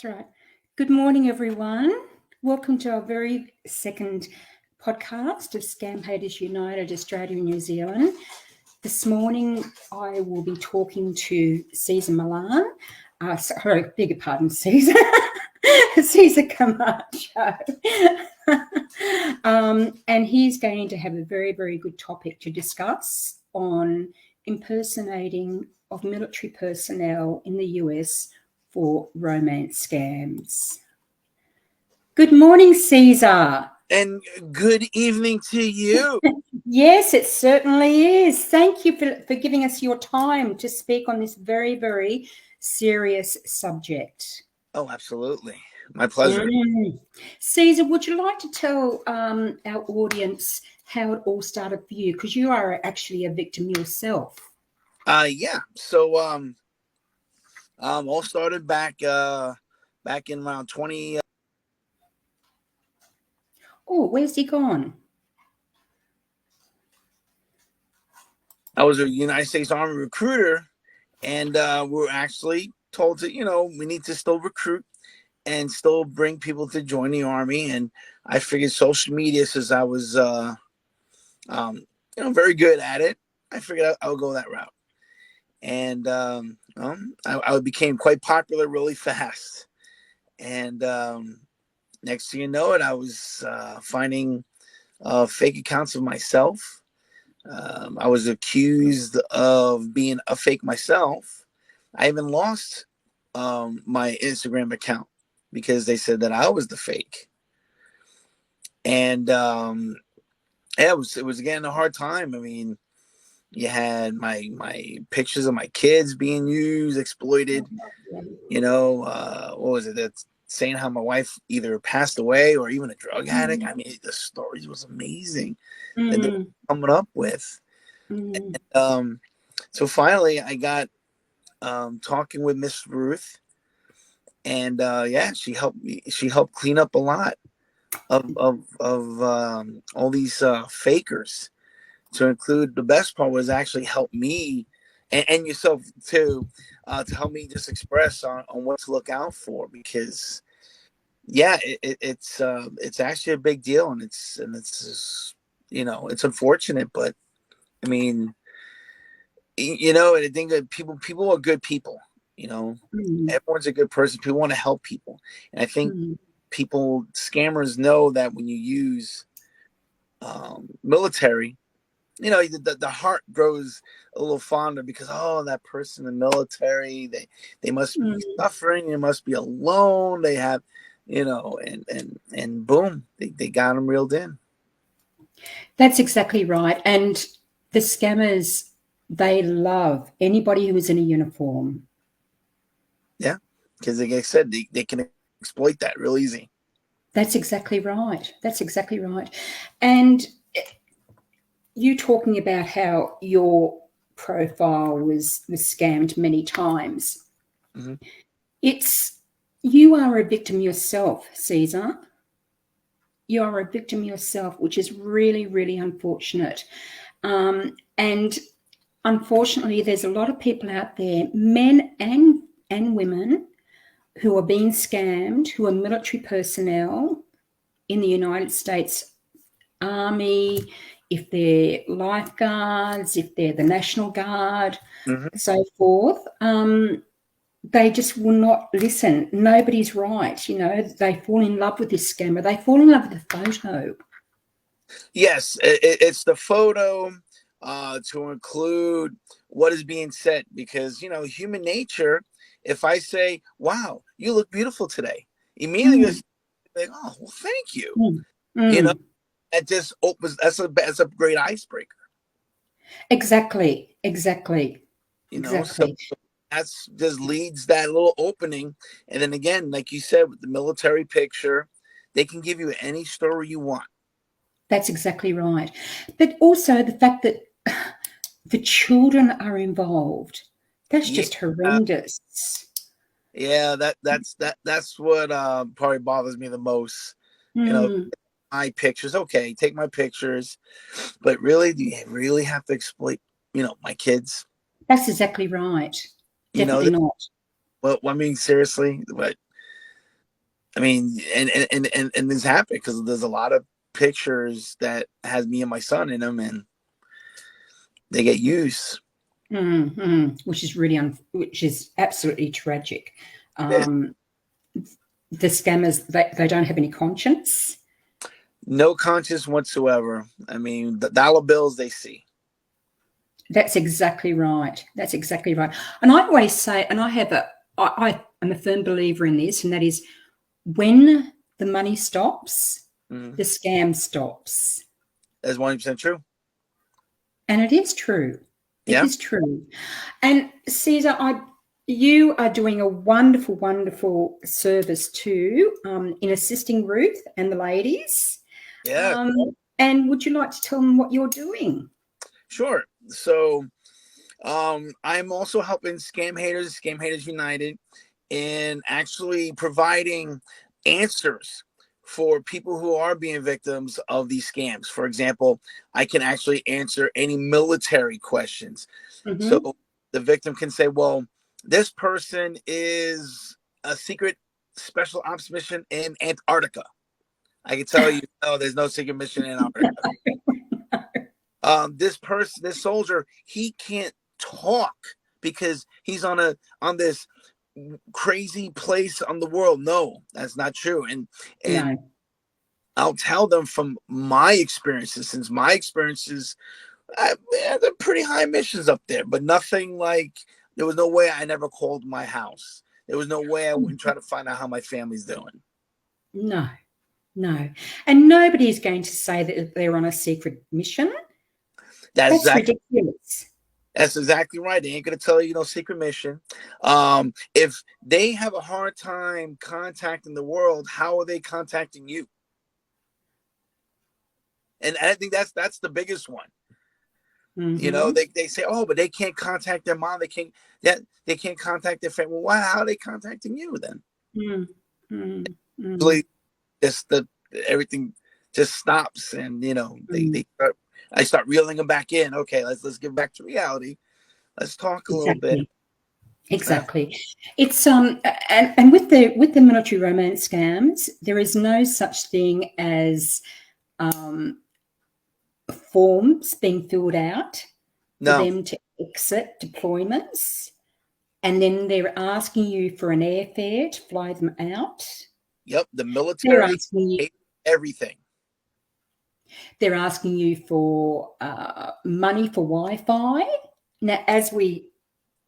That's right. Good morning, everyone. Welcome to our very second podcast of ScamHaters United, Australia and New Zealand. This morning, I will be talking to Cesar Milan. Beg your pardon, Cesar. Cesar Camacho. And he's going to have a very, very good topic to discuss on impersonating of military personnel in the US for romance scams. Good morning, Cesar. And good evening to you. Yes, it certainly is. Thank you for giving us your time to speak on this very, very serious subject. Oh, absolutely. My pleasure. Cesar, would you like to tell our audience how it all started for you? Because you are actually a victim yourself. Yeah. So all started back in around 20. Oh, where's he gone? I was a United States Army recruiter, and we were actually told to, we need to still recruit and still bring people to join the Army. And I figured social media, since I was very good at it, I figured I would go that route. And I became quite popular really fast. And next thing you know it, I was finding fake accounts of myself. I was accused of being a fake myself. I even lost my Instagram account because they said that I was the fake. And it was again a hard time. I mean, you had my pictures of my kids being used, exploited. What was it? That's saying how my wife either passed away or even a drug addict. I mean, the stories was amazing that they were coming up with. And, so finally, I got talking with Miss Ruth, and she helped me. She helped clean up a lot of all these fakers. To include, the best part was actually help me and yourself too, to help me just express on what to look out for, because it's actually a big deal, and it's it's unfortunate, but I mean, I think that people are good people. Everyone's a good person. People want to help people, and I think scammers know that when you use military, the heart grows a little fonder because, that person in the military, they must be suffering, they must be alone, they have, and boom, they got them reeled in. That's exactly right. And the scammers, they love anybody who is in a uniform. Yeah, because like I said, they can exploit that real easy. That's exactly right. That's exactly right. And you talking about how your profile was scammed many times. Mm-hmm. You are a victim yourself, Cesar. You are a victim yourself, which is really, really unfortunate. And unfortunately, there's a lot of people out there, men and women, who are being scammed, who are military personnel in the United States Army, if they're lifeguards, if they're the National Guard, so forth. They just will not listen. Nobody's right. They fall in love with this scammer. They fall in love with the photo. Yes, it's the photo, to include what is being said, because, human nature, if I say, wow, you look beautiful today, immediately like, oh, well, thank you. That just opens, that's a great icebreaker. Exactly. So that's just leads that little opening. And then again, like you said, with the military picture, they can give you any story you want. That's exactly right. But also the fact that the children are involved, that's just horrendous. Yeah, that's what probably bothers me the most. My pictures, okay, take my pictures, but really, do you really have to exploit, my kids? That's exactly right. Definitely not. Well, I mean, seriously, but I mean, and this happened because there's a lot of pictures that has me and my son in them, and they get used. Which is really, which is absolutely tragic. There's Um, the scammers, they don't have any conscience. no conscience whatsoever. I mean, the dollar bills they see. That's exactly right. That's exactly right. And I always say, and I am a firm believer in this, and that is when the money stops, Mm-hmm. the scam stops. That's 100% true. And it is true. It Yeah. is true. And Cesar, you are doing a wonderful, wonderful service too, in assisting Ruth and the ladies. Yeah. Um, and would you like to tell them what you're doing? Sure. So, I'm also helping ScamHaters United, in actually providing answers for people who are being victims of these scams. For example, I can actually answer any military questions. So Mm-hmm. the victim can say, well, this person is a secret special ops mission in Antarctica. I can tell you, no, there's no secret mission in Antarctica. This soldier, he can't talk because he's on this crazy place on the world. No, that's not true. And No, I'll tell them from my experiences, since my experiences, they're pretty high missions up there, but nothing like, there was no way I never called my house. There was no way I wouldn't try to find out how my family's doing. no, no. And nobody is going to say that they're on a secret mission. That's That's exactly ridiculous. That's exactly right. They ain't gonna tell you no secret mission. If they have a hard time contacting the world, how are they contacting you? And I think that's the biggest one. You know, Mm-hmm. they say, oh, but they can't contact their mom. They can't contact their family. Well, why? How are they contacting you then? Mm-hmm. Really, just everything just stops, and they start. I start reeling them back in. Okay, let's get back to reality. Let's talk a little bit. Exactly. Exactly. It's and with the military romance scams, there is no such thing as um, forms being filled out for No. them to exit deployments, and then they're asking you for an airfare to fly them out. Yep. The They're military asking you. hates everything. They're asking you for money for Wi-Fi. Now,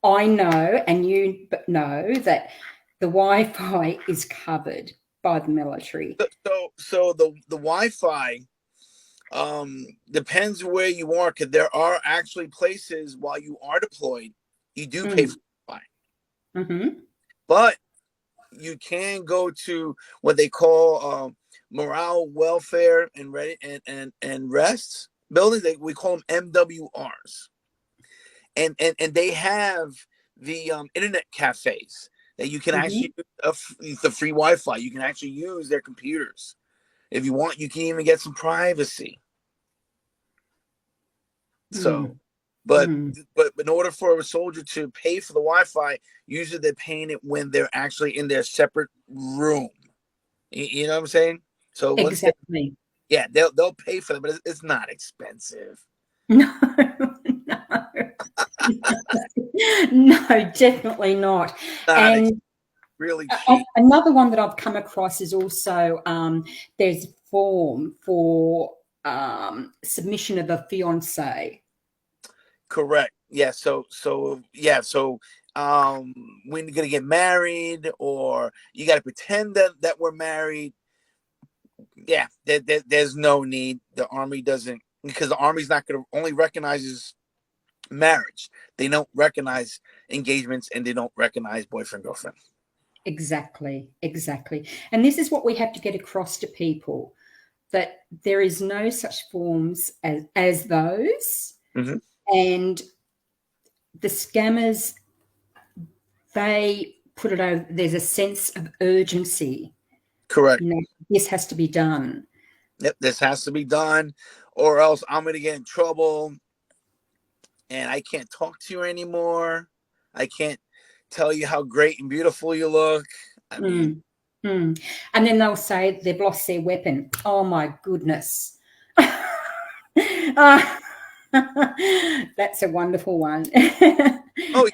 I know, and you know that the Wi-Fi is covered by the military. So the Wi-Fi depends where you are, because there are actually places while you are deployed, you do pay Mm. for Wi-Fi, Mm-hmm. but you can go to what they call morale, welfare, and ready and rest buildings. We call them MWRs, and they have the internet cafes that you can Mm-hmm. actually use the free Wi-Fi. You can actually use their computers if you want. You can even get some privacy. So, Mm. but Mm. but in order for a soldier to pay for the Wi-Fi, usually they're paying it when they're actually in their separate room. You know what I'm saying? So once they, Exactly. yeah, they'll pay for it, but it's not expensive. No, no, no, definitely not. Not And really cheap. another one that I've come across is also there's a form for submission of a fiance. Correct. Yeah. So yeah. So when you're gonna get married, or you got to pretend that we're married. Yeah. There's no need. The army doesn't, because the army's not gonna only recognizes marriage. They don't recognize engagements, and they don't recognize boyfriend girlfriend. Exactly, exactly. And this is what we have to get across to people, that there is no such forms as those. Mm-hmm. And the scammers, they put it over, there's a sense of urgency. Correct. This has to be done. Yep. This has to be done, or else I'm gonna get in trouble, and I can't talk to you anymore. I can't tell you how great and beautiful you look. I mean, Mm. Mm. And then they'll say they've lost their weapon. Oh my goodness. Uh, that's a wonderful one. Oh,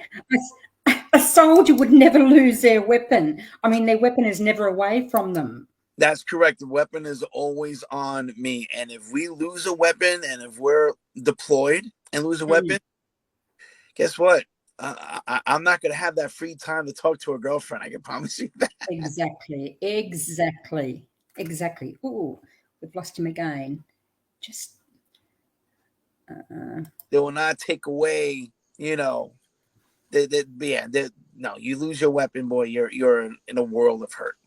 A soldier would never lose their weapon. I mean, their weapon is never away from them. that's correct. The weapon is always on me. And if we lose a weapon and if we're deployed and lose a Mm. weapon, guess what? I'm not going to have that free time to talk to a girlfriend. I can promise you that. Exactly. Exactly. Exactly. Oh, we've lost him again. Just They will not take away, you know, yeah, no, you lose your weapon, boy, you're in a world of hurt.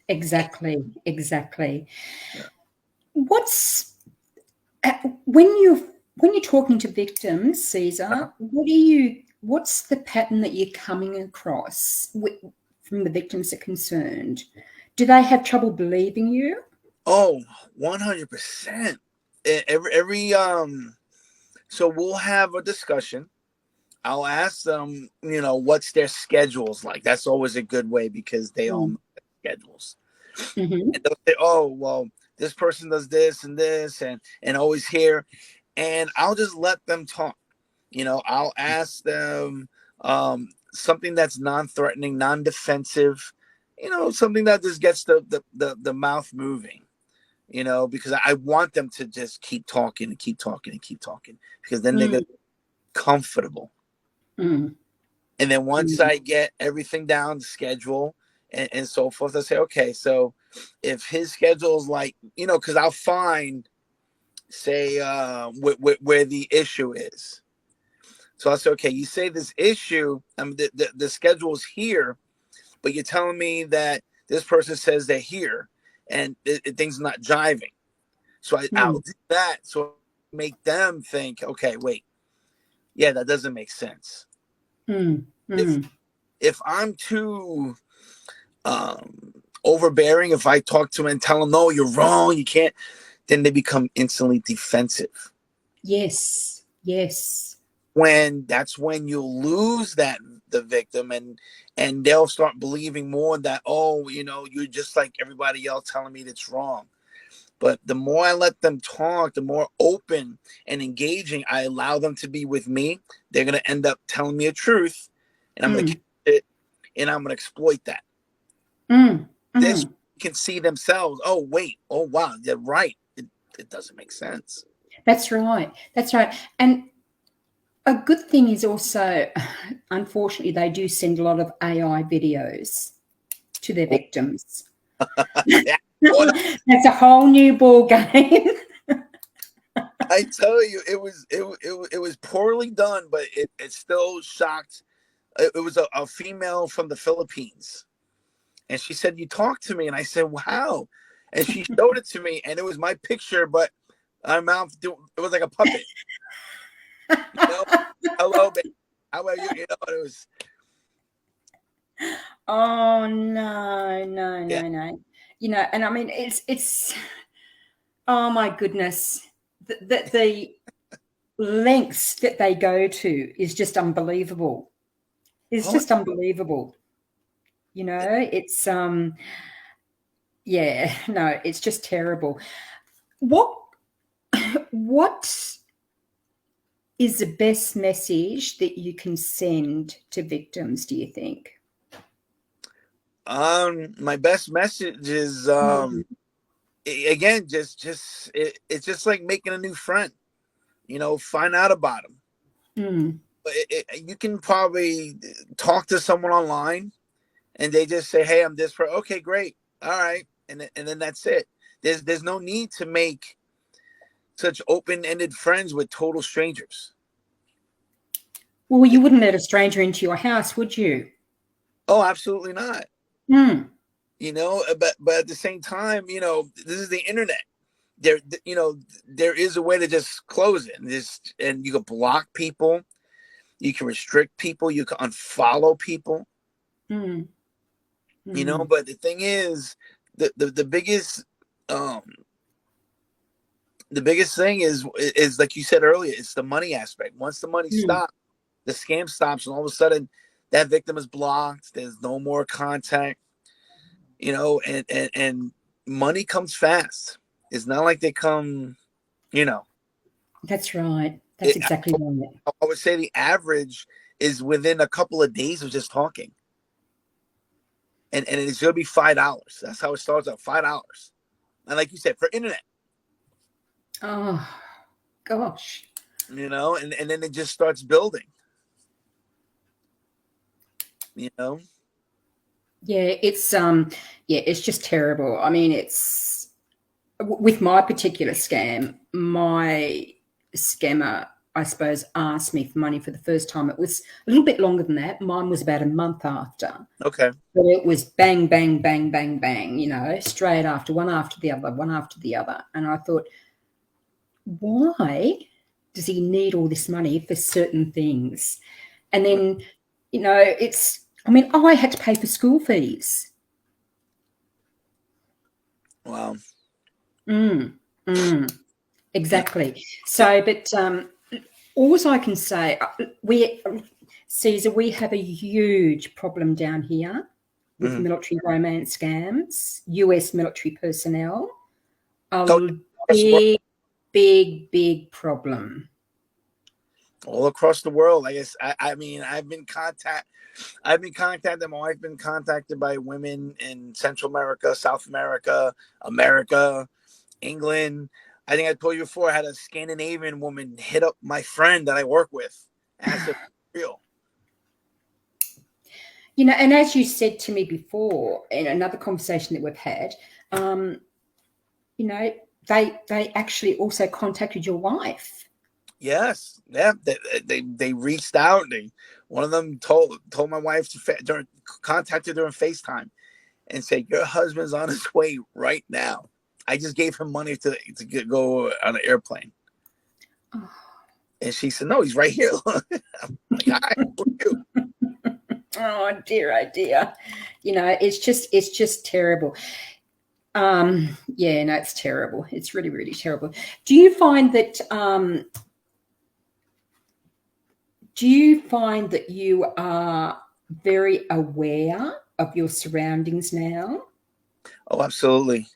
exactly. Exactly. Yeah. What's when you're talking to victims, Cesar, what's the pattern that you're coming across from the victims are concerned? Do they have trouble believing you? Oh, 100%. Every so we'll have a discussion. I'll ask them, what's their schedules like. That's always a good way because they all Mm. know their schedules. Hmm. And they'll say, "Oh, well, this person does this and this and always here." And I'll just let them talk. I'll ask them something that's non-threatening, non-defensive, something that just gets the mouth moving, because I want them to just keep talking and keep talking and keep talking because then they Mm. get comfortable. Mm. And then once Mm. I get everything down, the schedule and so forth, I say, okay, so if his schedule is like, because I'll find, say, where the issue is. So I say, okay, you say this issue, the schedule is here, but you're telling me that this person says they're here and things are not jiving. So I'll Mm. do that. So make them think, okay, wait, yeah, that doesn't make sense. Mm. If Mm. if I'm too um, overbearing, if I talk to them and tell them, no, you're wrong, you can't, then they become instantly defensive. Yes. Yes. That's when you'll lose the victim and they'll start believing more that, oh, you're just like everybody else telling me that's wrong. But the more I let them talk, the more open and engaging I allow them to be with me, they're going to end up telling me a truth, and I'm going to Mm. catch it, and I'm going to exploit that. Mm. This Mm. can see themselves. Oh, wait. Oh, wow. They're right. It doesn't make sense. That's right. That's right. And a good thing is also, unfortunately, they do send a lot of AI videos to their Oh, victims. yeah. Oh, That's a whole new ball game. I tell you, it was poorly done, but it still shocked. It was a female from the Philippines, and she said, "You talked to me," and I said, "Wow," and she showed it to me, and it was my picture, but my mouth it was like a puppet. You know, hello, baby. How about you? It was Oh no, no, yeah. no, no. And I mean, it's. Oh my goodness, the lengths that they go to is just unbelievable. It's Oh, just unbelievable. It's yeah, no, it's just terrible. What what is the best message that you can send to victims, do you think? my best message is Mm. again, it's just like making a new friend. Find out about them. Mm. But you can probably talk to someone online, and they just say, "Hey, I'm this for." Okay, great, all right, and then that's it. There's no need to make such open-ended friends with total strangers. Well, you wouldn't let a stranger into your house, would you? Oh, absolutely not. Mm. But at the same time, this is the internet. There, there is a way to just close it, and you can block people, you can restrict people, you can unfollow people. Mm. Mm. But the thing is, the biggest um the biggest thing is like you said earlier, it's the money aspect. Once the money Mm. stops, the scam stops, and all of a sudden that victim is blocked. There's no more contact. and money comes fast. It's not like they come, you know. That's right. That's It, exactly right. I would say the average is within a couple of days of just talking, and it's gonna be $5. That's how it starts out, $5. And like you said, for internet, Oh, gosh. and then it just starts building, you know. Yeah, it's just terrible. I mean, it's with my particular scam, my scammer, I suppose, asked me for money for the first time. It was a little bit longer than that. Mine was about a month after. Okay. But it was bang, bang, bang, bang, bang, straight after, one after the other, one after the other. And I thought, why does he need all this money for certain things? And then, I had to pay for school fees. Wow. Exactly. So, but all I can say, Cesar, we have a huge problem down here with military romance scams, US military personnel. So, Big, big, big problem. all across the world. I guess I mean I've been contacted. My wife been contacted by women in Central America, South America, America, England. I think I told you before. I had a Scandinavian woman hit up my friend that I work with, asked if it's real. And as you said to me before in another conversation that we've had, they actually also contacted your wife. Yes, yeah, they reached out. One of them told my wife to contacted her on FaceTime and said, "Your husband's on his way right now. I just gave him money to go on an airplane." Oh. And she said, "No, he's right here." I'm like, "All right, for you." Oh dear. It's just terrible. Yeah, no, it's terrible. It's really, really terrible. Do you find that you are very aware of your surroundings now? Oh, absolutely.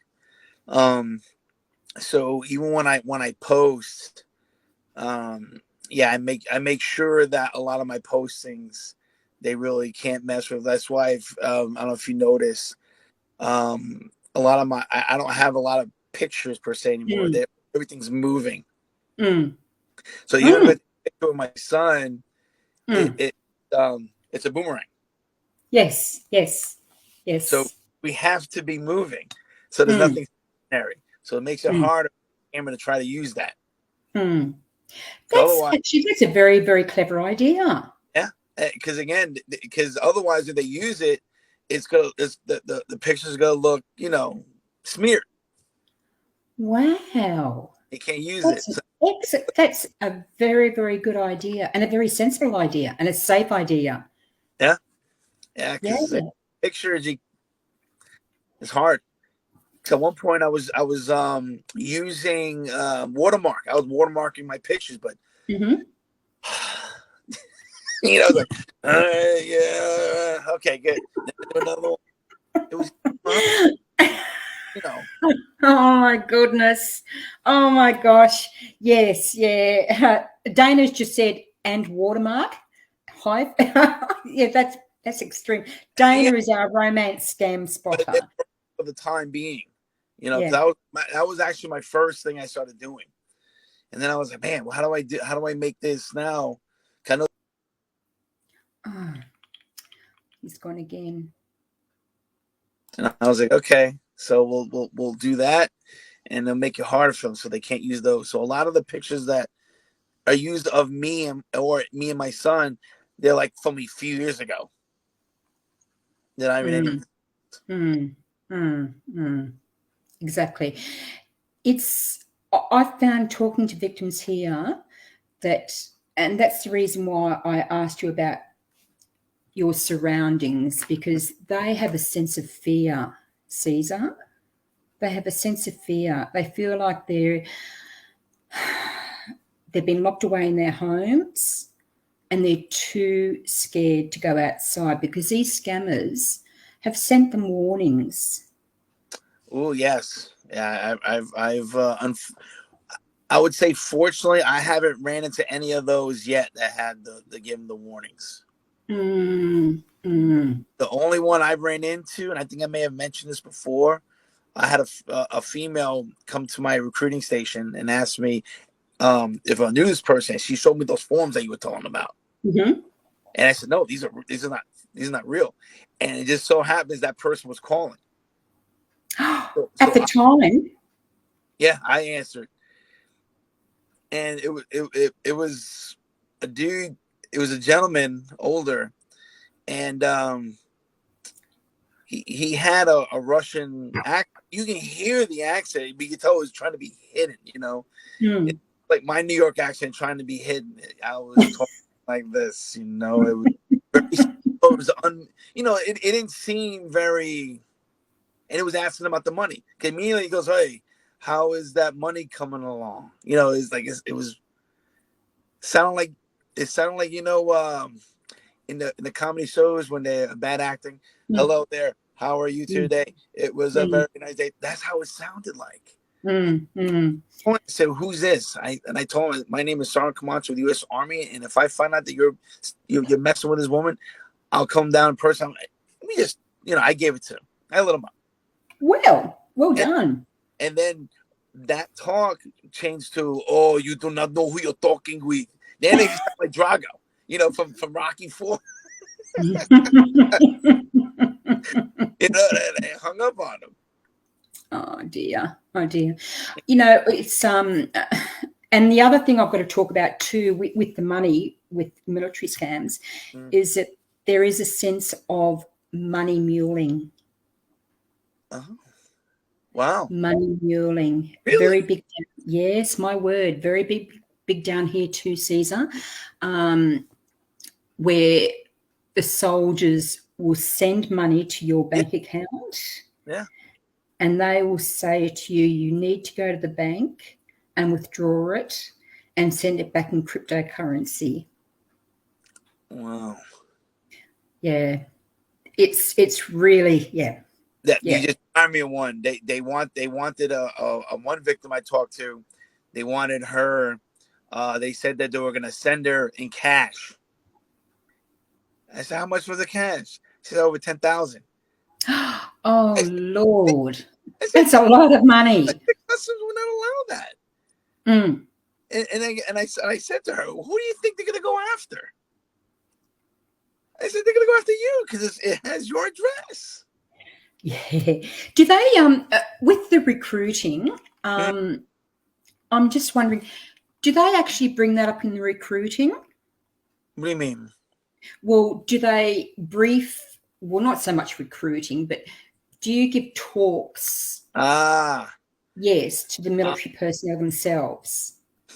So even when I post, yeah, I make sure that a lot of my postings they really can't mess with. That's why I don't know if you notice, a lot of I don't have a lot of pictures per se anymore. Everything's moving. Mm. So even with the picture of my son, Mm. it's a boomerang. Yes. So we have to be moving. So there's nothing stationary. So it makes it harder for him to try to use that. That's a very, very clever idea. Yeah, because otherwise, if they use it, the picture's gonna look, smeared. Wow. They can't use it. So, That's a very, very good idea and a very sensible idea and a safe idea. yeah, because pictures it's hard. So at one point, I was using watermark. I was watermarking my pictures, but like, yeah, okay, good. Another one. It was, Oh my goodness. Oh my gosh. Yes, yeah. Dana's just said, and watermark. Hi. Yeah, that's extreme. Dana is our romance scam spotter. For the time being, Yeah. that was actually my first thing I started doing. And then I was like, man, well, how do I make this now? Kind of. Oh, he's gone again. And I was like, okay, so we'll do that, and they'll make it harder for them, so they can't use those. So a lot of the pictures that are used of me or me and my son, they're like from a few years ago. That I mean, exactly. I've found talking to victims here and that's the reason why I asked you about your surroundings, because they have a sense of fear, Cesar. They have a sense of fear. They feel like they've been locked away in their homes and they're too scared to go outside, because these scammers have sent them warnings? Oh yes, yeah. I would say, fortunately, I haven't ran into any of those yet that had the give them the warnings. Mm, mm. The only one I ran into, and I think I may have mentioned this before, I had a female come to my recruiting station and ask me if I knew this person. She showed me those forms that you were talking about, Mm-hmm. and I said, "No, these are not real." And it just so happens that person was calling. So, At so the I, time. yeah, I answered, and it was a dude. It was a gentleman, older, and he had a Russian act. You can hear the accent, but you can tell it was trying to be hidden. It's Mm. like my New York accent trying to be hidden. I was talking like this. It was very. It was it didn't seem very. And it was asking about the money. Immediately he goes, "Hey, how is that money coming along?" It's like it was sound like it sounded like in the comedy shows when they're bad acting. Mm. Hello there. How are you Mm. today? It was a Mm. very nice day. That's how it sounded like. Mm. Mm. I said, "Who's this?" I told him, "My name is Cesar Camacho with the U.S. Army, and if I find out that you're messing with this woman, I'll come down in person." Let me just, I gave it to him. I let him up, Well and, done. and then that talk changed to, "Oh, you do not know who you're talking with." Then he sounded like Drago, from Rocky Four. And I hung up on him. Oh dear. Oh dear. It's and the other thing I've got to talk about too with the money with military scams Mm. is that there is a sense of money muling. Oh, wow. Money muling. Very Really? big. Yes, my word. Very big down here too, Caesar. Where the soldiers will send money to your Yeah. bank account Yeah. and they will say to you, you need to go to the bank and withdraw it and send it back in cryptocurrency. Wow. Yeah. It's really, yeah. That you Yeah. just remind me of one. They wanted a one victim I talked to. They wanted her. They said that they were gonna send her in cash. I said, "How much was the cash?" She said, "Over 10,000." Oh I said, Lord. I said, That's a lot of money. "Customs would not allow that." Mm. And I said to her, "Who do you think they're gonna go after?" I said, "They're gonna go after you because it has your address." Yeah. Do they with the recruiting, Mm. I'm just wondering, do they actually bring that up in the recruiting? What do you mean? Well, do they brief, well, not so much recruiting, but do you give talks, Ah. yes, to the military personnel themselves?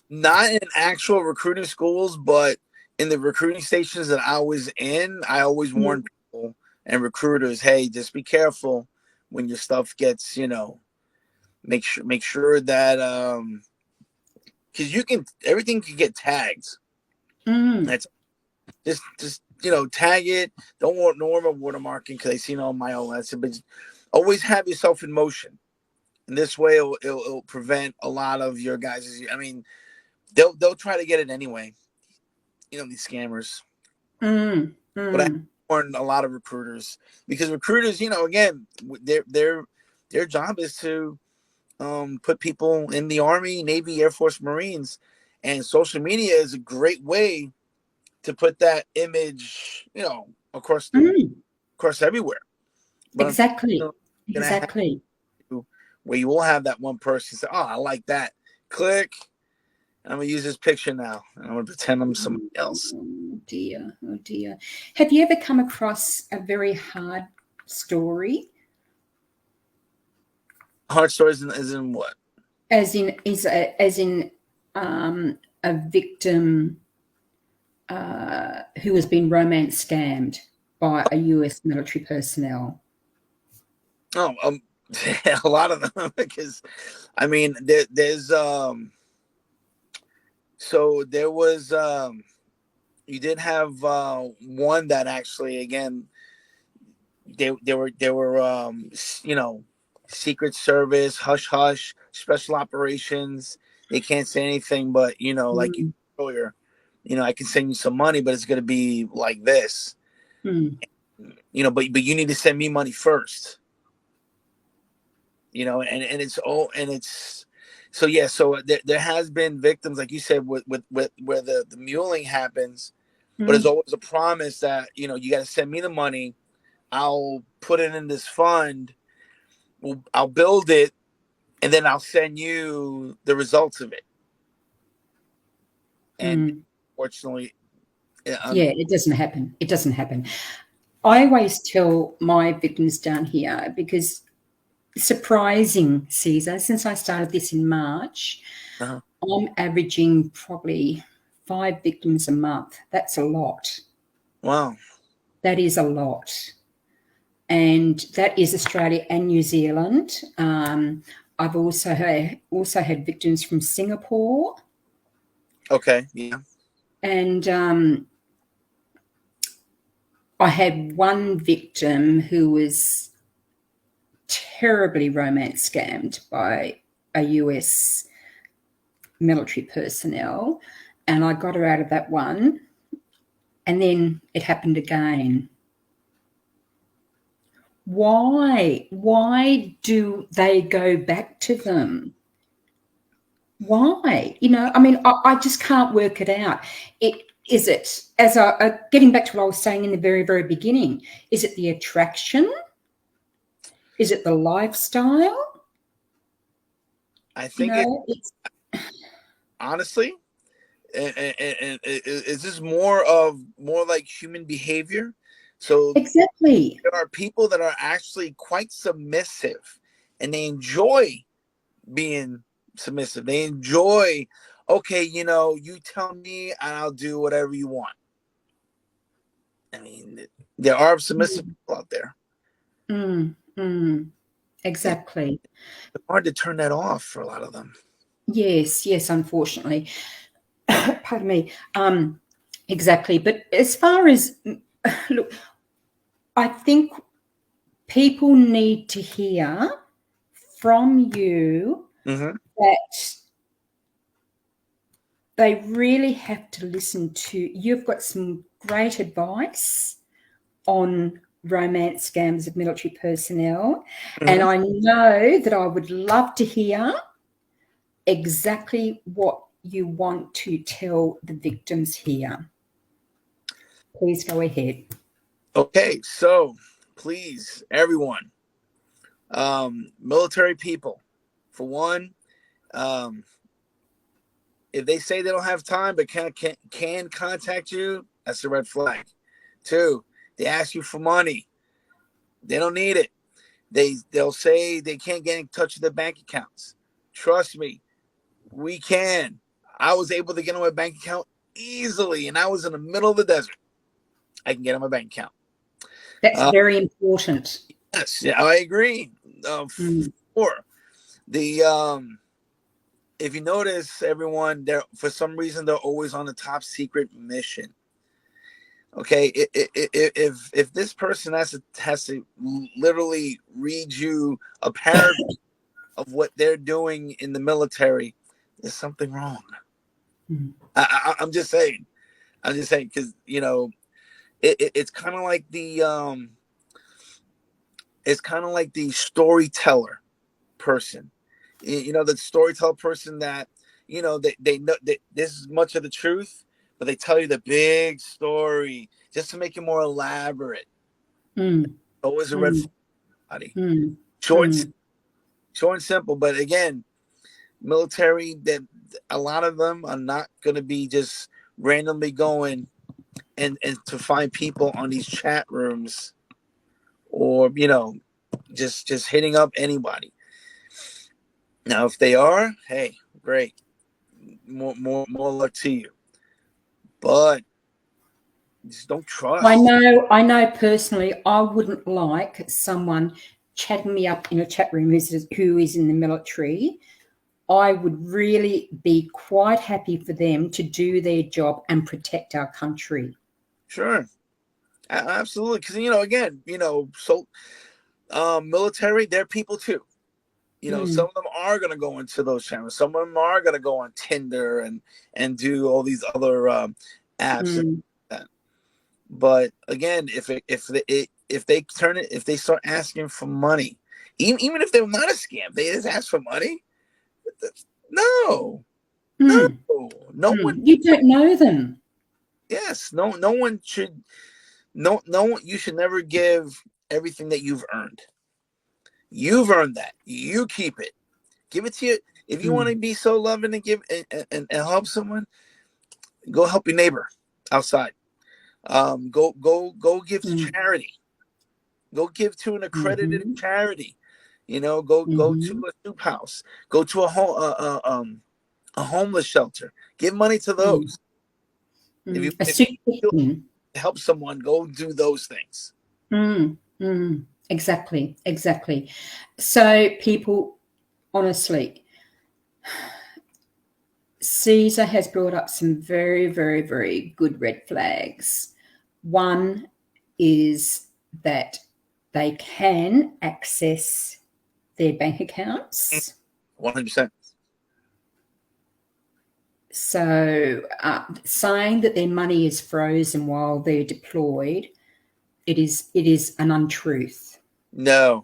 Not in actual recruiting schools, but in the recruiting stations that I was in, I always Mm. warn people and recruiters, "Hey, just be careful when your stuff gets, make sure that because everything can get tagged. Mm. That's just tag it. Don't want normal watermarking because I seen all my own lesson, but always have yourself in motion. And this way, it'll prevent a lot of your guys. I mean, they'll try to get it anyway. These scammers. Mm. But I Mm. warned a lot of recruiters because recruiters, again, their job is to put people in the Army, Navy, Air Force, Marines, and social media is a great way to put that image, Mm. across everywhere. But Exactly. unfortunately, you're gonna have Exactly. to where you will have that one person say, "Oh, I like that." Click. I'm gonna use this picture now, and I'm gonna pretend I'm somebody else. Oh dear. Oh dear. Have you ever come across a very hard story? Hard stories is in what? As in a victim who has been romance scammed by a US military personnel. Oh, a lot of them because I mean there's so there was you did have one that actually again they were you know, Secret Service, hush hush, special operations. They can't say anything, but you know, like you mm, said earlier, you know, I can send you some money, but it's gonna be like this. mm, You know, but you need to send me money first. You know, and it's all and it's so yeah. So there has been victims, like you said, with where the muling happens, but there's mm, always a promise that you know you got to send me the money. I'll put it in this fund. I'll build it, and then I'll send you the results of it. And mm. fortunately, Yeah, it doesn't happen. It doesn't happen. I always tell my victims down here because surprising, Cesar, since I started this in March, uh I'm averaging probably 5 victims a month. That's a lot. wow, That is a lot. And that is Australia and New Zealand. I've also had victims from Singapore, okay, yeah, and I had one victim who was terribly romance scammed by a US military personnel, and I got her out of that one. And then it happened again. Why? Why do they go back to them? Why? I mean, I just can't work it out. Is it, as getting back to what I was saying in the very, very beginning, is it the attraction? Is it the lifestyle? I think it It's honestly, and is this more like human behavior? So exactly. there are people that are actually quite submissive, and they enjoy being submissive. They enjoy, okay, you know, you tell me and I'll do whatever you want. I mean, there are submissive Mm, people out there. mm, And exactly. it's hard to turn that off for a lot of them. Yes, yes, unfortunately. Pardon me. Exactly. But as far as, look, I think people need to hear from you Mm-hmm. that they really have to listen to. You've got some great advice on romance scams of military personnel. And Mm-hmm. I know that I would love to hear exactly what you want to tell the victims here. Please go ahead. Okay, so please, everyone, military people, for one, um, if they say they don't have time but can contact you, that's a red flag. Two, they ask you for money, they don't need it. They'll say they can't get in touch with their bank accounts. Trust me, we can. I was able to get on my bank account easily, and I was in the middle of the desert. I can get on my bank account. That's Uh, very important. yes, yeah, I agree. Mm, Four, the if you notice, everyone, they're for some reason they're always on the top secret mission. Okay, if this person has to literally read you a paragraph of what they're doing in the military, there's something wrong. mm, I'm just saying. I'm just saying because you know it's kind of like the storyteller person. You know, the storyteller person that you know they know that this is much of the truth, but they tell you the big story just to make it more elaborate. mm, Always a red mm, flag. mm, Short and mm. short and simple. But again, military that a lot of them are not going to be just randomly going and to find people on these chat rooms or you know just hitting up anybody. Now, if they are, hey, great, more luck to you. But just don't I trust. know, I know personally, I wouldn't like someone chatting me up in a chat room who is in the military. I would really be quite happy for them to do their job and protect our country. Sure, Absolutely, because again, so military, they're people too. Some of them are going to go into those channels. Some of them are going to go on Tinder and do all these other apps and that. But again, if they start asking for money, even if they're not a scam, they just ask for money. No, no, no one. You don't know them. Yes, no one should. No one. You should never give everything that you've earned. You've earned that. You keep it. Give it to you. If you want to be so loving and give and help someone, go help your neighbor outside. Go give to charity. Go give to an accredited charity. Go to a soup house. Go to a homeless shelter. Give money to those. If you help someone, go do those things. Exactly. So people, honestly, Cesar has brought up some very, very, very good red flags. One is that they can access their bank accounts. 100%. So saying that their money is frozen while they're deployed, it is an untruth. No.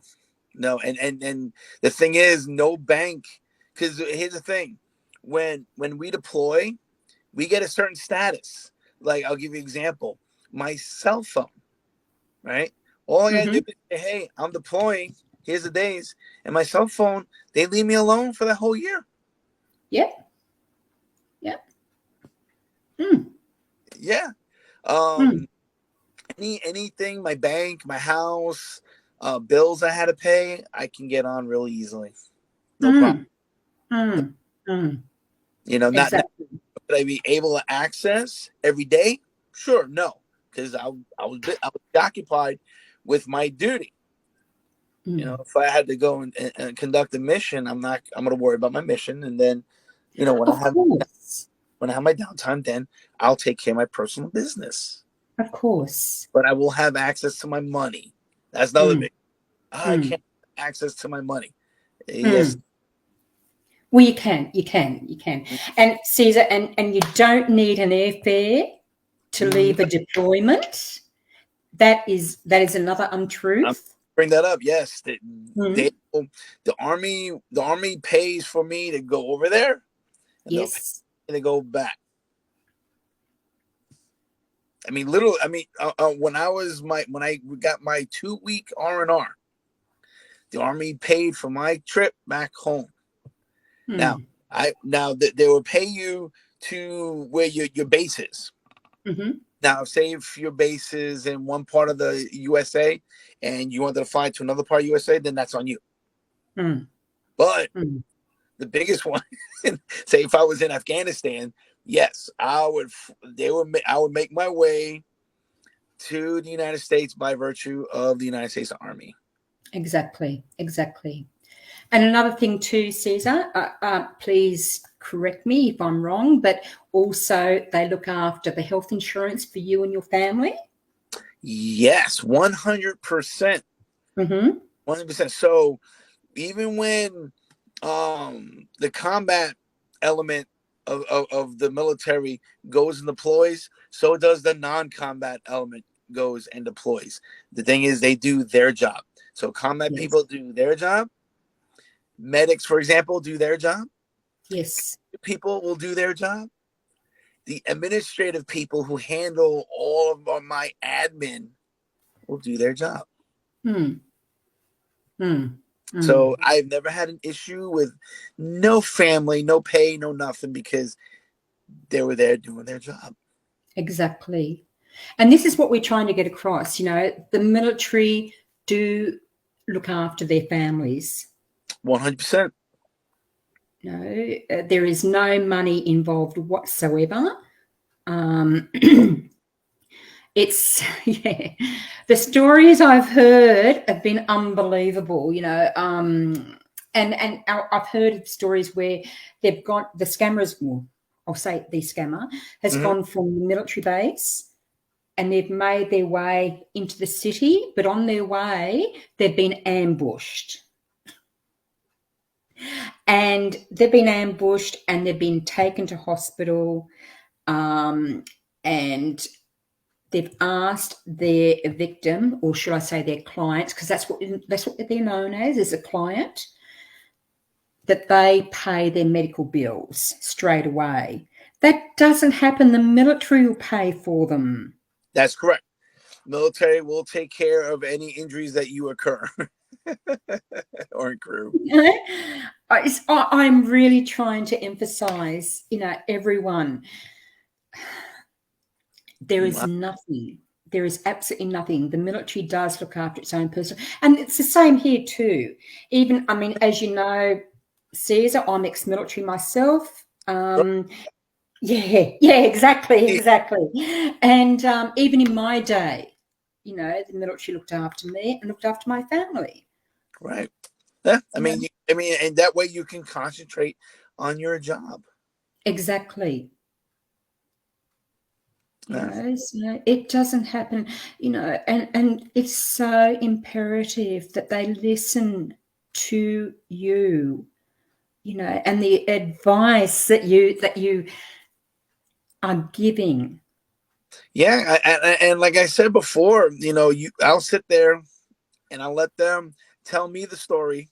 And the thing is, no bank, because here's the thing. When we deploy, we get a certain status. Like, I'll give you an example. My cell phone, right? All I gotta do is say, hey, I'm deploying. Here's the days. And my cell phone, they leave me alone for that whole year. Yep. Yeah. Anything, my bank, my house, bills I had to pay, I can get on really easily. No problem. Not exactly. would I be able to access every day? Sure, no, because I was occupied with my duty. If I had to go and conduct a mission, I'm going to worry about my mission, and then, when I have my downtime, then I'll take care of my personal business. Of course. But I will have access to my money. That's another big. I can't have access to my money. Yes. Well, you can. And Cesar, and you don't need an airfare to leave a deployment. That is another untruth. Bring that up. Yes, the army pays for me to go over there. And yes. They go back. I mean, literally. I mean, when I got my 2-week R&R, the army paid for my trip back home. Now they will pay you to where your base is. Now, say if your base is in one part of the USA and you wanted to fly to another part of USA, then that's on you. But the biggest one, say if I was in Afghanistan, yes, I would make my way to the United States by virtue of the United States Army. Exactly. And another thing too, Cesar, please correct me if I'm wrong, but also they look after the health insurance for you and your family? Yes, 100%. 100%. So even when the combat element of the military goes and deploys, so does the non-combat element goes and deploys. The thing is, they do their job. So combat people do their job. Medics, for example, do their job. Yes. People will do their job. The administrative people who handle all of my admin will do their job. So I've never had an issue with no family, no pay, no nothing, because they were there doing their job. Exactly. And this is what we're trying to get across. The military do look after their families. 100%. There is no money involved whatsoever. It's the stories I've heard have been unbelievable, and I've heard of stories where they've got the scammers, well, I'll say the scammer has gone from the military base and they've made their way into the city, but on their way, they've been ambushed. And they've been ambushed and they've been taken to hospital, and they've asked their victim, or should I say their clients, because that's what they're known as a client, that they pay their medical bills straight away. That doesn't happen. The military will pay for them. That's correct. Military will take care of any injuries that you occur or accrue. I'm really trying to emphasize, everyone, there is nothing. There is absolutely nothing. The military does look after its own person. And it's the same here too. Even, as you know, Cesar, I'm ex-military myself. Yeah, exactly. And even in my day, the military looked after me and looked after my family. Right. Yeah. I mean, and that way you can concentrate on your job. Exactly. So it doesn't happen, and it's so imperative that they listen to you, and the advice that you are giving. Yeah, and like I said before, I'll sit there and I'll let them tell me the story,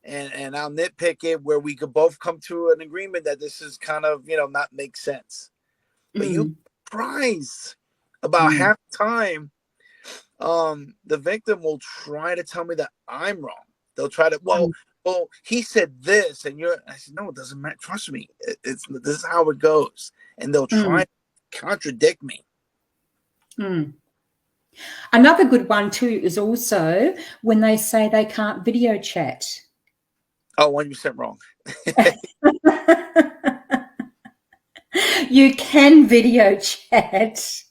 and I'll nitpick it where we could both come to an agreement that this is kind of not make sense. But you surprised about half the time, the victim will try to tell me that I'm wrong. They'll try to, well, he said this, and I said, no, it doesn't matter. Trust me, this is how it goes, and they'll try to contradict me. Another good one too is also when they say they can't video chat. Oh, 100% wrong. You can video chat.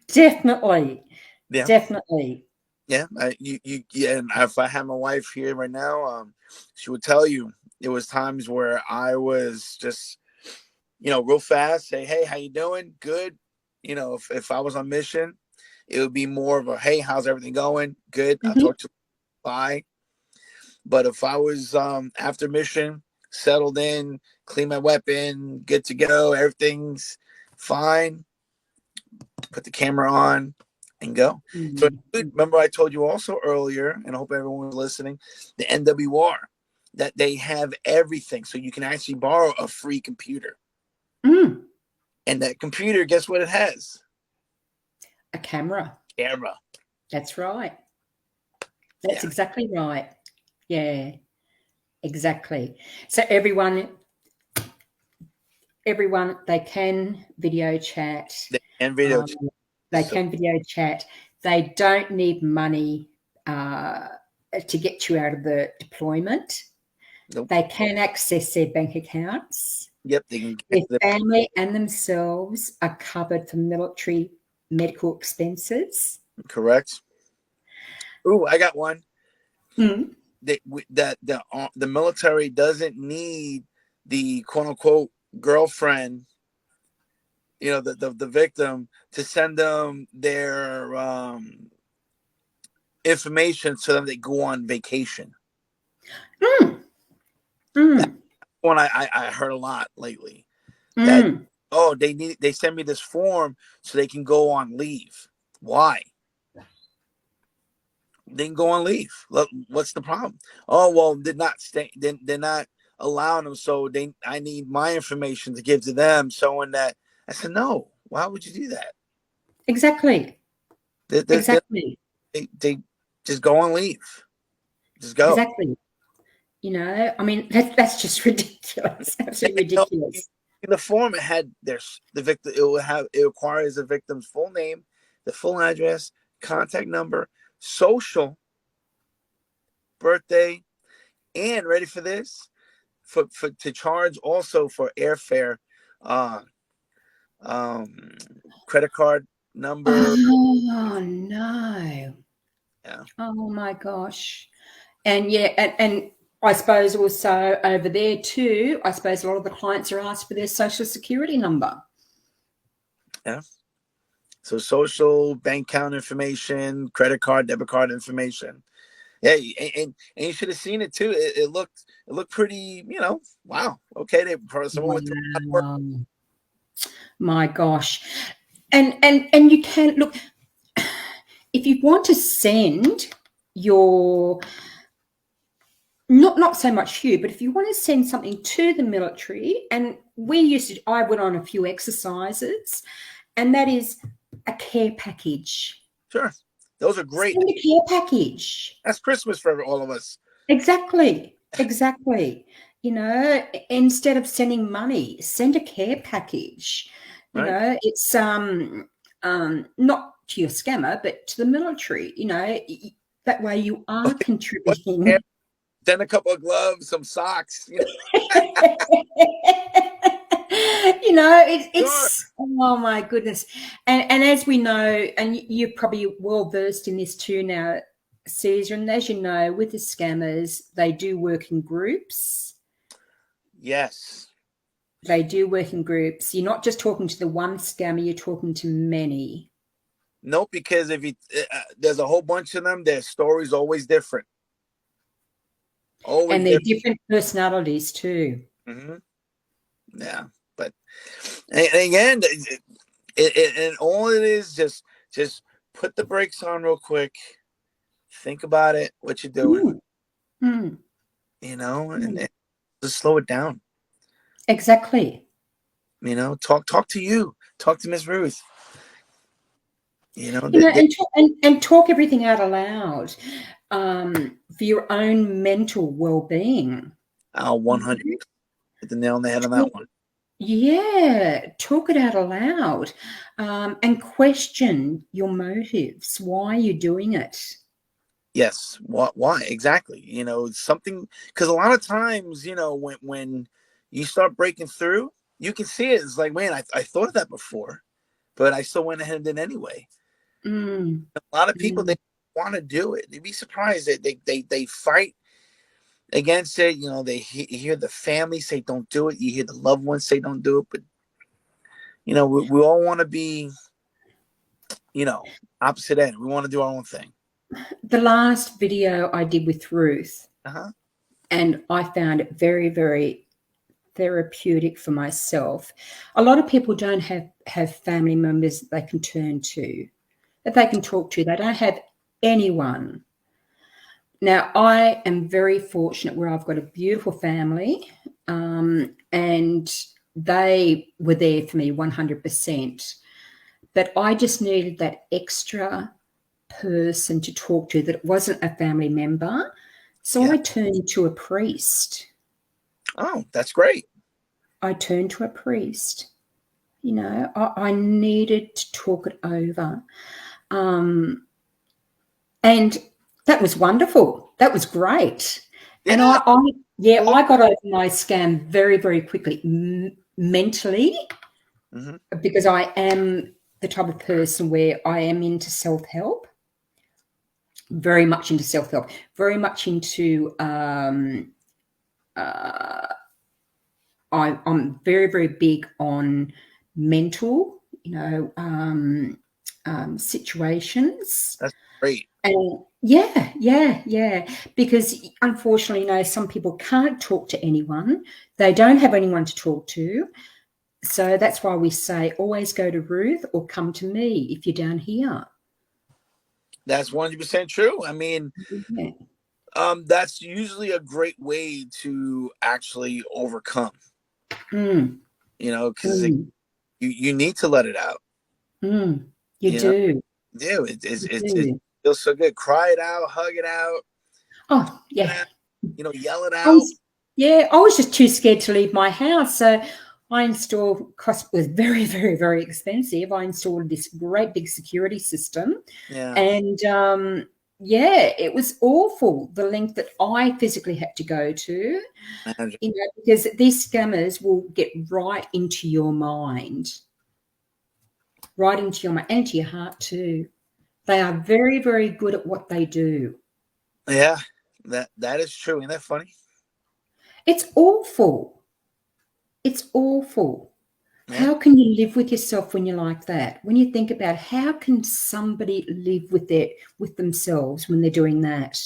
Definitely. Yeah. Definitely. Yeah. And if I had my wife here right now, she would tell you there was times where I was just, real fast, say, hey, how you doing? Good. If I was on mission, it would be more of a, hey, how's everything going? Good. I'll talk to you. Bye. But if I was after mission, settled in, clean my weapon, good to go, everything's fine, put the camera on and go. So remember I told you also earlier, and I hope everyone was listening, the NWR, that they have everything. So you can actually borrow a free computer. And that computer, guess what it has? A camera. That's right. That's exactly right. Yeah, exactly. So everyone, they can video chat. They can video chat. They can video chat. They don't need money to get you out of the deployment. Nope. They can access their bank accounts. Yep, they can. Their family and themselves are covered for military medical expenses. Correct. Ooh, I got one. That the military doesn't need the quote unquote girlfriend, the victim, to send them their information so that they go on vacation. That's one I heard a lot lately. That they send me this form so they can go on leave. Why? They can go on leave. What's the problem? Oh, well, they're not allowing them, so I need my information to give to them, showing that. I said, no. Why would you do that? Exactly. Exactly. They just go on leave. Just go. Exactly. That's just ridiculous. Absolutely ridiculous. In the form, it had the victim. It requires the victim's full name, the full address, contact number, social, birthday, and ready for this, to charge also for airfare, credit card number. Oh no! Yeah. Oh my gosh! And and I suppose also over there too, I suppose a lot of the clients are asked for their social security number. Yeah. So social, bank account information, credit card, debit card information. Yeah, and you should have seen it too. It looked pretty, wow. Okay, someone went through a lot of work. Wow. My gosh. And you can look, if you want to send your, not so much you, but if you want to send something to the military, and I went on a few exercises, and that is a care package. Sure, those are great. Send a care package. That's Christmas for all of us. Exactly. Instead of sending money, send a care package. Right. It's not to your scammer, but to the military. That way you are contributing. Then a couple of gloves, some socks. It's oh my goodness. And as we know, and you're probably well versed in this too now, Cesar, and as you know, with the scammers, they do work in groups. Yes. They do work in groups. You're not just talking to the one scammer, you're talking to many. No, because if there's a whole bunch of them, their story's always different. And they're different personalities too. Mm-hmm. Yeah, but and again, and all it is just put the brakes on real quick. Think about it, what you're doing. And just slow it down. Exactly. Talk to you. Talk to Miss Ruth. And talk everything out aloud for your own mental well-being. 100. Hit the nail on the head on that one. Yeah, talk it out aloud, and question your motives. Why are you doing it? Yes. Why exactly? Something, because a lot of times, when you start breaking through, you can see it. It's like, man, I thought of that before, but I still went ahead and did anyway. A lot of people, they want to do it. They'd be surprised that they fight against it. They hear the family say don't do it. You hear the loved ones say don't do it. But we all want to be opposite end. We want to do our own thing. The last video I did with Ruth, and I found it very, very therapeutic for myself. A lot of people don't have family members that they can turn to, that they can talk to. They don't have anyone. Now, I am very fortunate where I've got a beautiful family, and they were there for me 100%. But I just needed that extra person to talk to that wasn't a family member. So I turned to a priest. Oh, that's great. I turned to a priest. I needed to talk it over. And that was wonderful. That was great. Yeah. And I got over my scam very, very quickly mentally, because I am the type of person where I am into self-help, very much into self-help, very much into I'm very, very big on mental, situations. That's great. And yeah. Because unfortunately, some people can't talk to anyone. They don't have anyone to talk to. So that's why we say always go to Ruth or come to me if you're down here. That's 100% true. I mean, that's usually a great way to actually overcome. Because you need to let it out. You do. It feels so good. Cry it out, hug it out. Oh, yeah. Yell it out. I was just too scared to leave my house. So I installed, was very, very, very expensive. I installed this great big security system. Yeah. And it was awful, the length that I physically had to go to, because these scammers will get right into your mind. Right into your mind and to your heart too. They are very, very good at what they do. Yeah, that is true. Isn't that funny? It's awful. It's awful. Yeah. How can you live with yourself when you're like that? When you think about how can somebody live with themselves when they're doing that?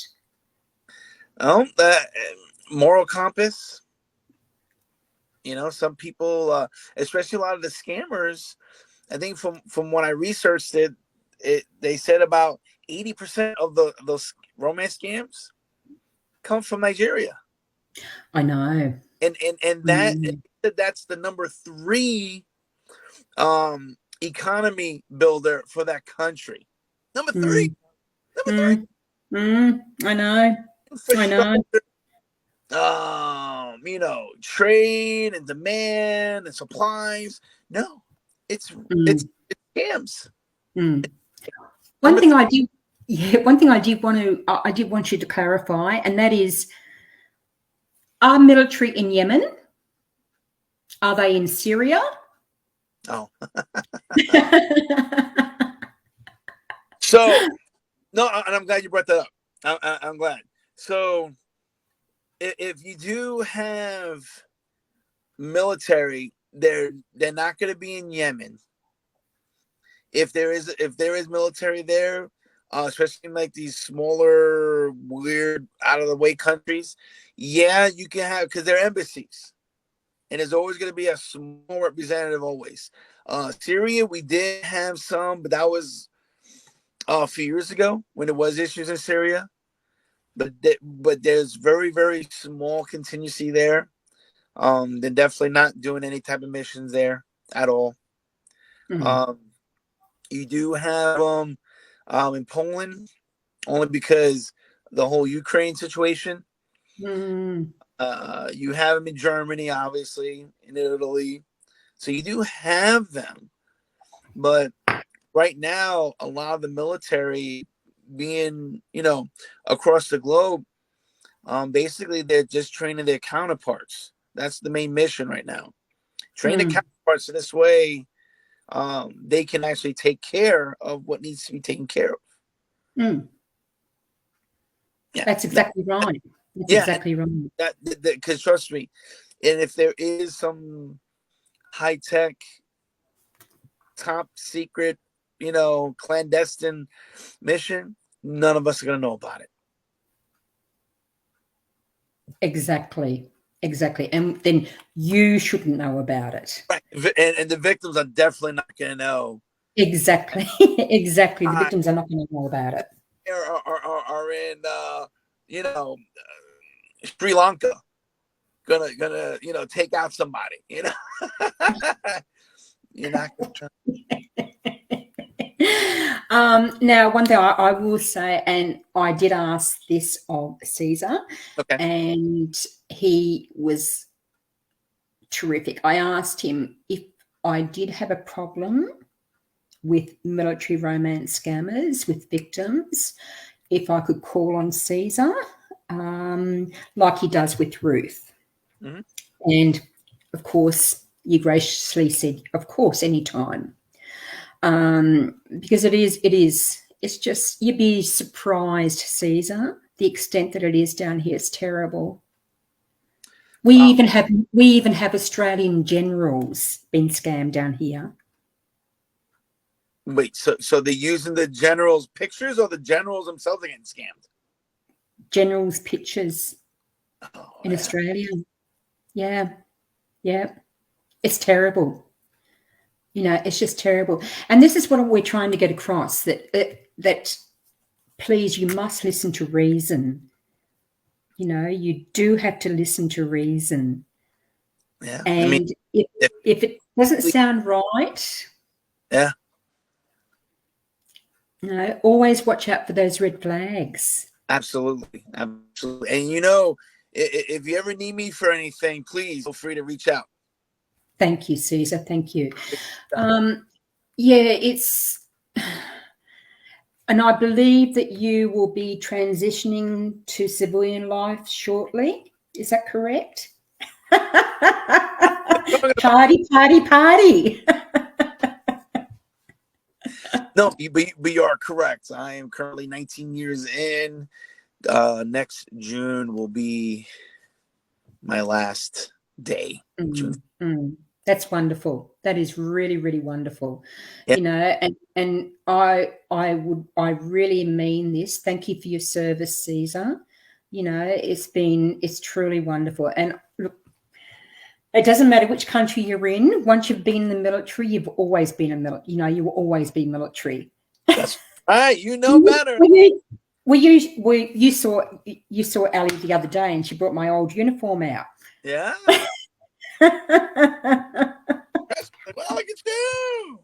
Oh, that moral compass. Some people, especially a lot of the scammers. I think from when I researched it they said about 80% of those romance scams come from Nigeria, I know. and Mm, that's the number three economy builder for that country. Number three, mm, number three. mm, I know. I know. Infrastructure, trade and demand and supplies. No, it's it's, Mm, it's scams. mm. One Number thing three. I did, yeah, one thing I did want you to clarify, and that is, are military in Yemen? Are they in Syria? Oh, so no, and I'm glad you brought that up. I'm glad. So if you do have military, they're not going to be in Yemen. If there is military there, especially in like these smaller, weird, out of the way countries, yeah, you can have because they're embassies, and there's always going to be a small representative always. Syria, we did have some, but that was a few years ago when there was issues in Syria. But there's very very small contingency there. They're definitely not doing any type of missions there at all. Mm, Um, you do have in Poland only because the whole Ukraine situation. mm, You have them in Germany, obviously, in Italy. So you do have them, but right now, a lot of the military being, across the globe, basically they're just training their counterparts. That's the main mission right now. Train the mm, counterparts so this way they can actually take care of what needs to be taken care of. mm. Yeah, That's exactly right. That's yeah, exactly right. that because trust me, and if there is some high tech, top secret, clandestine mission, none of us are gonna know about it. Exactly. Exactly. And then you shouldn't know about it. Right, and the victims are definitely not gonna know. Exactly. Exactly. The Uh, victims are not going to know about it. are in Sri Lanka, gonna take out somebody. You're not gonna. Now, one thing I will say, and I did ask this of Cesar, Okay. and he was terrific. I asked him if I did have a problem with military romance scammers, with victims, if I could call on Cesar, like he does with Ruth. Mm-hmm. And of course, you graciously said, of course, anytime. Because it's just, you'd be surprised, Cesar, the extent that it is down here. It's terrible. We Wow. even have Australian generals being scammed down here. Wait, so they're using the generals' pictures or the generals themselves are getting scammed? Generals' pictures Oh in yeah. Australia. Yeah, yeah. It's terrible. It's just terrible. And this is what we're trying to get across, that please, you must listen to reason. You do have to listen to reason. Yeah. I mean, And if if, if it doesn't sound right, yeah, always watch out for those red flags. absolutely, absolutely. And if you ever need me for anything, please feel free to reach out. Thank you, Cesar. Thank you. Yeah, and I believe that you will be transitioning to civilian life shortly. Is that correct? Party, party, party. No, but you are correct. I am currently 19 years in. Next June will be my last day. June. Mm, mm. That's wonderful. That is really, really wonderful. Yeah. And I really mean this. Thank you for your service, Cesar. It's truly wonderful. And look, it doesn't matter which country you're in. Once you've been in the military, you've always been a military. You will always be military. That's right. You know better. You saw Ali the other day, and she brought my old uniform out. Yeah. Well, look at you.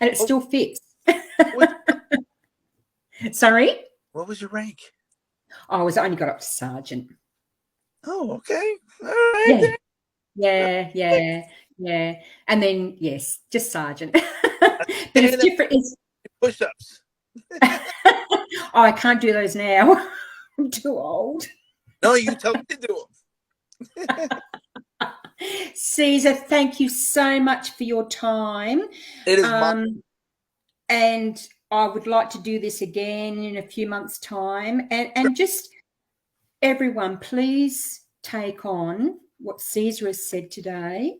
And it still fits. Sorry? What was your rank? I only got up to sergeant. Oh, okay. All right. Yeah. And then, yes, just sergeant. But it's different. Push-ups. Oh, I can't do those now. I'm too old. No, you tell me to do them. Cesar, thank you so much for your time. It is and I would like to do this again in a few months' time. And just everyone, please take on what Cesar has said today.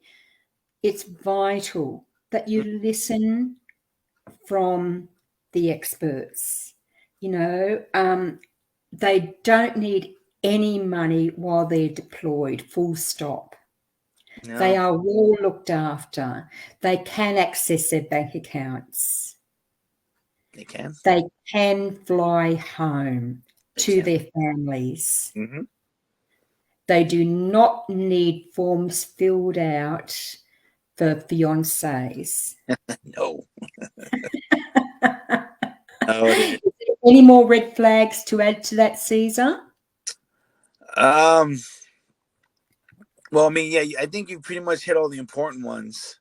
It's vital that you listen from the experts. They don't need any money while they're deployed, full stop. No. They are well looked after. They can access their bank accounts. They can. They can fly home to their families. Mm-hmm. They do not need forms filled out for fiancés. No. No. Any more red flags to add to that, Cesar? Well, I mean, yeah, I think you pretty much hit all the important ones.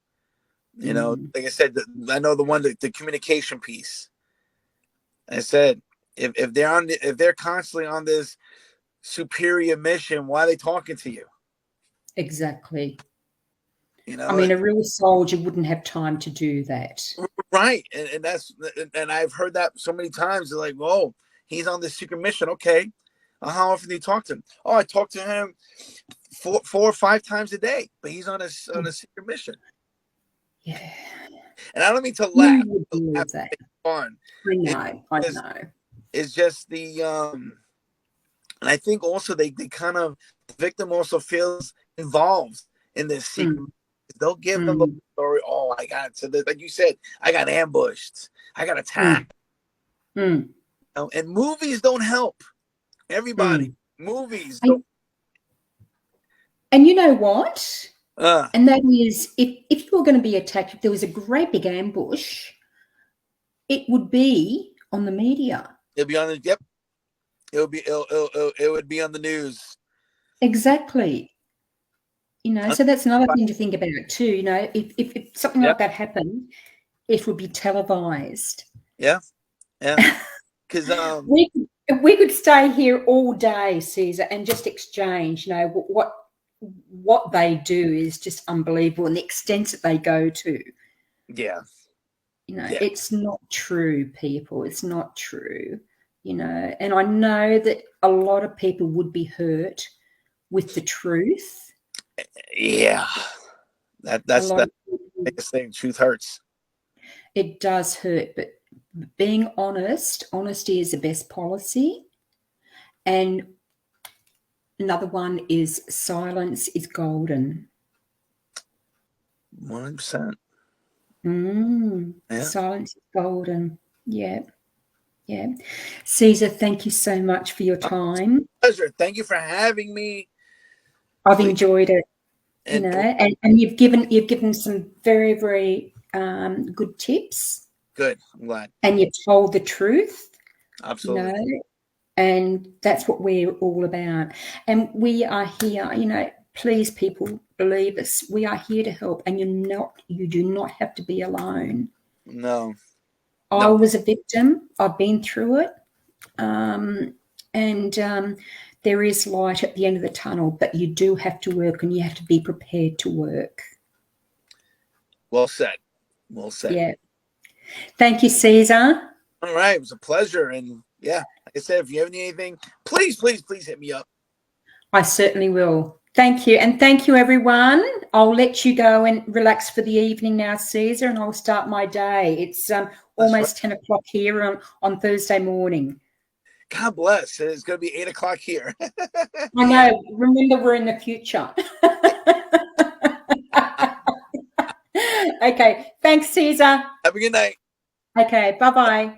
Like I said, I know the communication piece. I said, if they're constantly on this superior mission, why are they talking to you? Exactly. I mean, a real soldier wouldn't have time to do that. Right. And I've heard that so many times. They're like, whoa, he's on this secret mission. Okay. How often do you talk to him? Oh, I talk to him 4 or 5 times a day, but he's on a secret mission. Yeah. And I don't mean to laugh. It's fun. I know. It's just the and I think also they kind of, the victim also feels involved in this secret. They'll give them a story. Oh, I got like you said, I got ambushed. I got attacked. And movies don't help. Everybody, movies. And you know what? And that is, if you were going to be attacked, if there was a great big ambush, it would be on the media. It'll be on the it would be on the news. Exactly. So that's another thing to think about too. If something like that happened, it would be televised. Yeah. Because we could stay here all day, Cesar, and just exchange. What they do is just unbelievable, and the extent that they go to. Yeah. It's not true, people. It's not true. And I know that a lot of people would be hurt with the truth. Yeah. That's the biggest thing. Truth hurts. It does hurt, but being honest, honesty is the best policy. And another one is silence is golden. 100%. Silence is golden. Yeah. Cesar, thank you so much for your time. Pleasure. Thank you for having me. I've enjoyed it. And you've given some very, very good tips. Good. I'm glad. And you've told the truth. Absolutely. And that's what we're all about. And we are here, please, people, believe us. We are here to help, and you do not have to be alone. No. I was a victim. I've been through it. There is light at the end of the tunnel, but you do have to work, and you have to be prepared to work. Well said. Yeah. Thank you, Cesar. All right. It was a pleasure. And like I said, if you have anything, please hit me up. I certainly will. Thank you. And thank you, everyone. I'll let you go and relax for the evening now, Cesar, and I'll start my day. It's almost 10 o'clock here on Thursday morning. God bless. It's going to be 8 o'clock here. I know. Remember, we're in the future. Okay. Thanks, Cesar. Have a good night. Okay. Bye-bye.